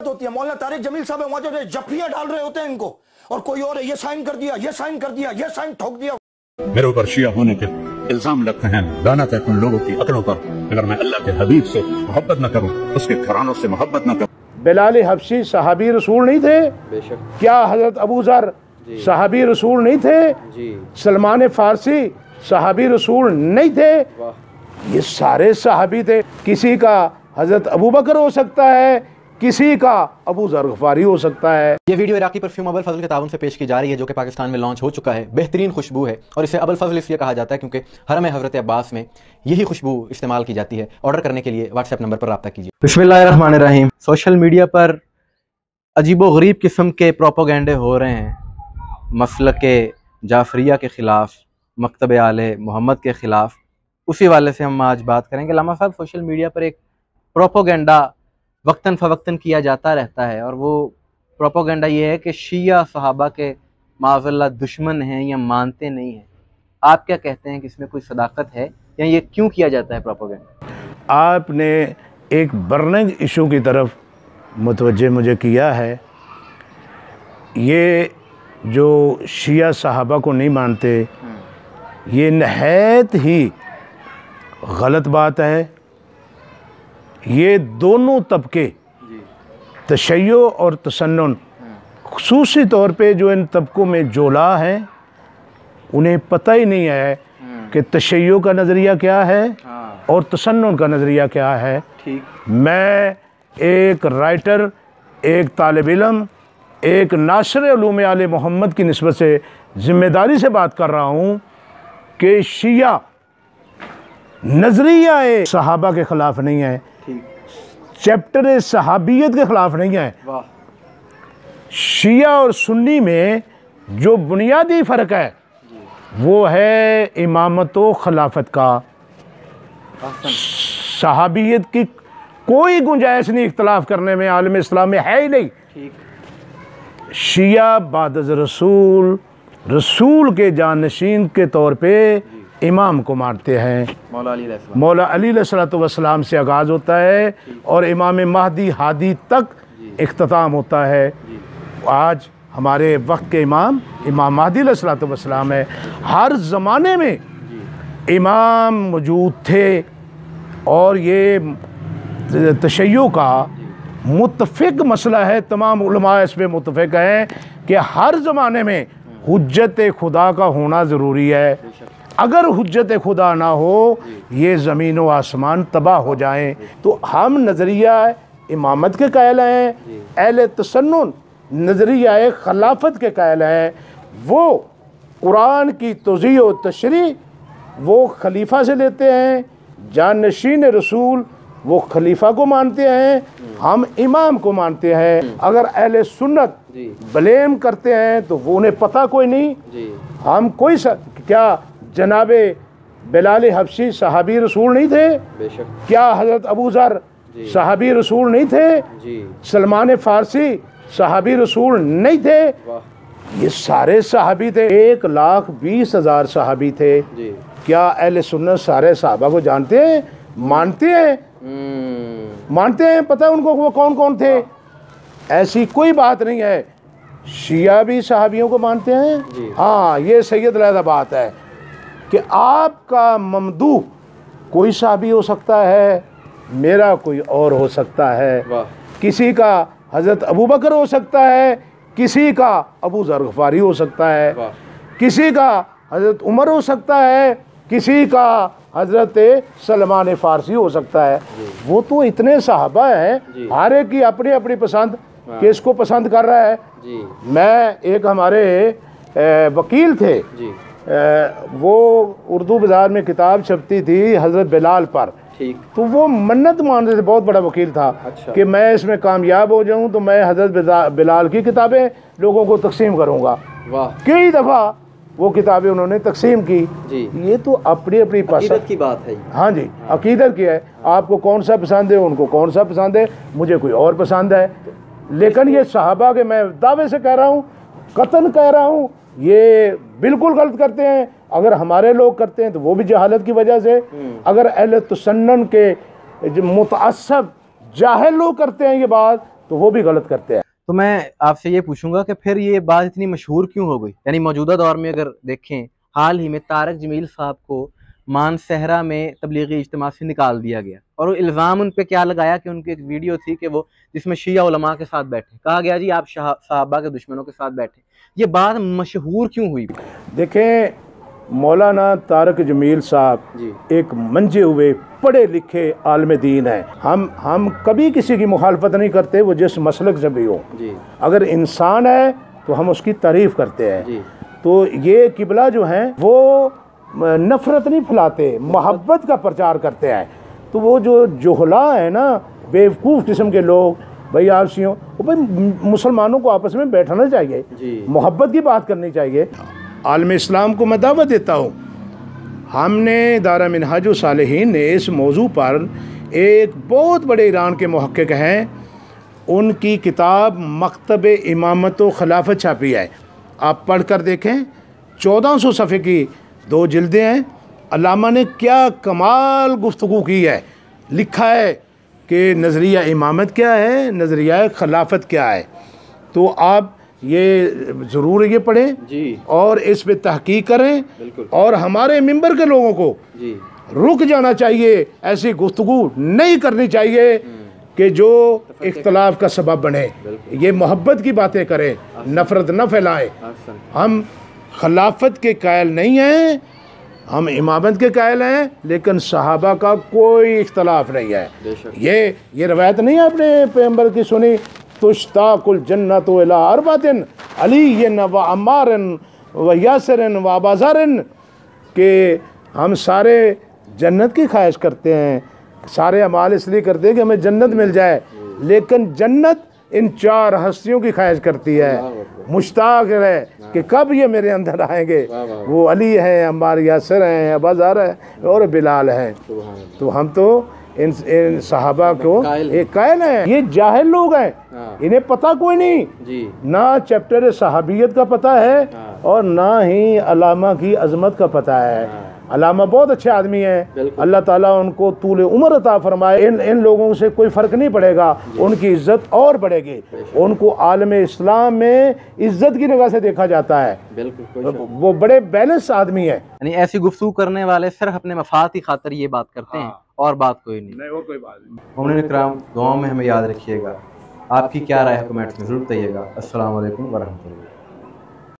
होती है। मौलाना तारिक जमील साहब वहां जो जफियां डाल रहे होते हैं इनको, और कोई और है, ये साइन कर दिया, ये साइन कर दिया, ये साइन ठोक दिया। मेरे ऊपर शिया होने के इल्जाम लगते हैं। लानत है उन लोगों की अकलों पर, अगर मैं अल्लाह के हबीब से मोहब्बत न करूं, उसके घरानों से मोहब्बत न करूं। बिलाल हबशी सहाबी रसूल नहीं थे? बेशक। क्या हजरत अबू ज़र सहाबी रसूल नहीं थे? जी। सलमान फारसी सहाबी रसूल नहीं थे? ये सारे सहाबी थे। किसी का हजरत अबू बकर हो सकता है, किसी का अबू ज़र गफ़ारी हो सकता है। ये वीडियो इराकी परफ्यूम अबुल फजल के ताउन से पेश की जा रही है, जो कि पाकिस्तान में लॉन्च हो चुका है। बेहतरीन खुशबू है और इसे अबुल फजल इसलिए कहा जाता है क्योंकि हरम हज़रत अब्बास में यही खुशबू इस्तेमाल की जाती है। ऑर्डर करने के लिए व्हाट्सएप नंबर पर रब्ता कीजिए। बिस्मिल्लाहिर्रहमानिर्रहीम। सोशल मीडिया पर अजीबो-गरीब किस्म के प्रोपोगंडे हो रहे हैं, मसलक जाफरिया के ख़िलाफ़, मकतब आले मोहम्मद के ख़िलाफ़। उसी वाले से हम आज बात करेंगे। लामा साहब, सोशल मीडिया पर एक प्रोपोगंडा वक्तन फ़वक्तन किया जाता रहता है, और वो प्रोपोगंडा ये है कि शिया सहाबा के माज़अल्लाह दुश्मन हैं या मानते नहीं हैं। आप क्या कहते हैं कि इसमें कोई सदाकत है या ये क्यों किया जाता है प्रोपोगंडा? आपने एक बर्निंग इशू की तरफ मुतवज्जे मुझे किया है। ये जो शिया सहाबा को नहीं मानते, ये नहायत ही गलत बात है। ये दोनों तबके, तशय्यो और तसन्नुन, खुसूसी तौर पे जो इन तबकों में जोला हैं, उन्हें पता ही नहीं है कि तशय्यो का नज़रिया क्या है और तसन्नुन का नज़रिया क्या है। मैं एक राइटर, एक तालिब इल्म, एक नासिर उलूम आले मोहम्मद की निस्बत से ज़िम्मेदारी से बात कर रहा हूँ कि शिया नज़रिया सहाबा के ख़िलाफ़ नहीं है, चैप्टर सहाबियत के ख़िलाफ़ नहीं है। शिया और सुन्नी में जो बुनियादी फ़र्क है वो है इमामत व खिलाफत का। सहाबियत की कोई गुंजाइश नहीं इख्तलाफ करने में, आलम इस्लाम में है ही नहीं। शिया बाद रसूल, रसूल के जानशीन के तौर पे इमाम को मानते हैं। मौला अली अलैहिस्सलाम से आगाज़ होता है और इमाम महदी हादी तक इख्तिताम होता है। आज हमारे वक्त के इमाम महदी अलैहिस्सलाम है। हर ज़माने में इमाम मौजूद थे और ये तशय्यो का मुत्तफ़िक मसला है। तमाम उलमा इस पर मुत्तफ़िक हैं कि हर ज़माने में हुज्जत खुदा का होना ज़रूरी है। अगर हुज्जत खुदा ना हो, ये ज़मीन व आसमान तबाह हो जाएं। तो हम नज़रिया इमामत के कायल हैं, अहले तसन्नुन नज़रिया खिलाफत के कायल हैं। वो कुरान की तौज़ीह व तशरीह वो खलीफा से लेते हैं, जानशीन रसूल वो खलीफा को मानते हैं, हम इमाम को मानते हैं। अगर अहले सुन्नत ब्लेम करते हैं तो वो उन्हें पता कोई नहीं। हम कोई क्या जनाबे बिलाल हबशी सहाबी रसूल नहीं थे? बेशक। क्या हजरत अबू ज़र सहाबी रसूल नहीं थे? सलमान फारसी सहाबी रसूल नहीं थे? ये सारे सहाबी थे। 1,20,000 सहाबी थे। क्या अहले सुन्नत सारे सहाबा को जानते हैं, मानते हैं? मानते हैं, पता है उनको वो कौन कौन थे? ऐसी कोई बात नहीं है। शिया भी सहाबियों को मानते हैं। हाँ, ये सैयद अलहदा बात है कि आपका ममदू कोई सहाबी हो सकता है, मेरा कोई और हो सकता है, किसी का हज़रत अबू बकर हो सकता है, किसी का अबू ज़र गफ़ारी हो सकता है, किसी का हज़रत उमर हो सकता है, किसी का हज़रत सलमान फ़ारसी हो सकता है। वो तो इतने सहाबा हैं, हर एक की अपनी अपनी पसंद, किसको पसंद कर रहा है। मैं एक हमारे वकील थे, वो उर्दू बाज़ार में किताब छपती थी हज़रत बिलाल पर, तो वो मन्नत मान रहे थे, बहुत बड़ा वकील था। कि मैं इसमें कामयाब हो जाऊं तो मैं हज़रत बिलाल की किताबें लोगों को तकसीम करूंगा। कई दफ़ा वो किताबें उन्होंने तकसीम की। ये तो अपनी अपनी पसंद की बात है। हाँ जी, अकीदत की है। आपको कौन सा पसंद है, उनको कौन सा पसंद है, मुझे कोई और पसंद है। लेकिन ये सहाबा के, मैं दावे से कह रहा हूँ, कतन कह रहा हूँ, ये बिल्कुल गलत करते हैं। अगर हमारे लोग करते हैं तो वो भी जहालत की वजह से। अगर अहले तसन्नुन के जो मुतअस्सब जाहिल लोग करते हैं ये बात, तो वो भी गलत करते हैं। तो मैं आपसे ये पूछूंगा कि फिर ये बात इतनी मशहूर क्यों हो गई? यानी मौजूदा दौर में अगर देखें, हाल ही में तारक जमील साहब को मानसहरा में तबलीगी इज्तिमा से निकाल दिया गया और वो इल्ज़ाम उन पे क्या लगाया कि उनकी एक वीडियो थी कि वो जिसमें शिया उलमा के साथ बैठे, कहा गया जी आप सहाबा के दुश्मनों के साथ बैठे। ये बात मशहूर क्यों हुई? देखें, मौलाना तारक जमील साहब एक मंजे हुए पढ़े लिखे आलम दीन हैं। हम कभी किसी की मुखालफत नहीं करते, वो जिस मसलक से भी हो। अगर इंसान है तो हम उसकी तारीफ़ करते हैं। तो ये किबला जो हैं वो नफ़रत नहीं फैलाते, मोहब्बत का प्रचार करते हैं। तो वो जो जोहला है ना, बेवकूफ़ किस्म के लोग, भाई आपसियों, भाई मुसलमानों को आपस में बैठना चाहिए, मोहब्बत की बात करनी चाहिए। आलम इस्लाम को मैं दावत देता हूँ, हमने दारा मिनहाजुल सालिहीन ने इस मौजू पर एक बहुत बड़े ईरान के मुहक्किक हैं, उनकी किताब मकतब इमामत व खिलाफत छापी है। आप पढ़ कर देखें, 1400 सफ़े की 2 जिल्दें हैं। अल्लामा ने क्या कमाल गुफ्तगू की है। लिखा है कि नज़रिया इमामत क्या है, नज़रिया खिलाफत क्या है। तो आप ये ज़रूर ये पढ़ें जी, और इस पे तहकीक करें। और हमारे मिंबर के लोगों को जी रुक जाना चाहिए, ऐसी गुफ्तगू नहीं करनी चाहिए कि जो इख्तलाफ का सबब बने। ये मोहब्बत की बातें करें, नफ़रत न फैलाएं। हम खिलाफत के कायल नहीं हैं, हम इमामत के कायल हैं, लेकिन सहाबा का कोई इख्तलाफ नहीं है। ये रवायत नहीं है अपने पैगंबर की सुनी, तुश्ताकुल जन्नत इला अरबातिन अलीयन व अम्मारन व यासिरन व अबाज़ारन, कि हम सारे जन्नत की ख्वाहिश करते हैं, सारे अमाल इसलिए करते हैं कि हमें जन्नत मिल जाए, लेकिन जन्नत इन 4 हस्तियों की ख्वाहिश करती है, मुश्ताक है कि कब ये मेरे अंदर आएंगे। वो अली हैं, अम्मार यासिर हैं, अबाज़ार है और बिलाल हैं। तो हम तो इन सहाबा को एक कायल हैं। ये जाहिल लोग हैं, इन्हें पता कोई नहीं जी। ना चैप्टर सहाबियत का पता है और ना ही अलामा की अजमत का पता है। अलामा बहुत अच्छे आदमी हैं, अल्लाह ताला उनको तूल उम्र अता फरमाए। इन लोगों से कोई फ़र्क नहीं पड़ेगा, उनकी इज़्ज़त और बढ़ेगी। उनको आलम इस्लाम में इज़्ज़त की निगाह से देखा जाता है। वो बड़े बैलेंस आदमी है। यानी ऐसी गुफ्तगू करने वाले सिर्फ अपने मफाद की खातिर ये बात करते हैं और बात कोई नहीं। और कोई बात नहीं। मोमिन इकराम, दुआओं में हमें याद रखिएगा। आपकी क्या राय है कमेंट्स में ज़रूर बताइएगा। अस्सलाम वालेकुम व रहमतुल्लाह।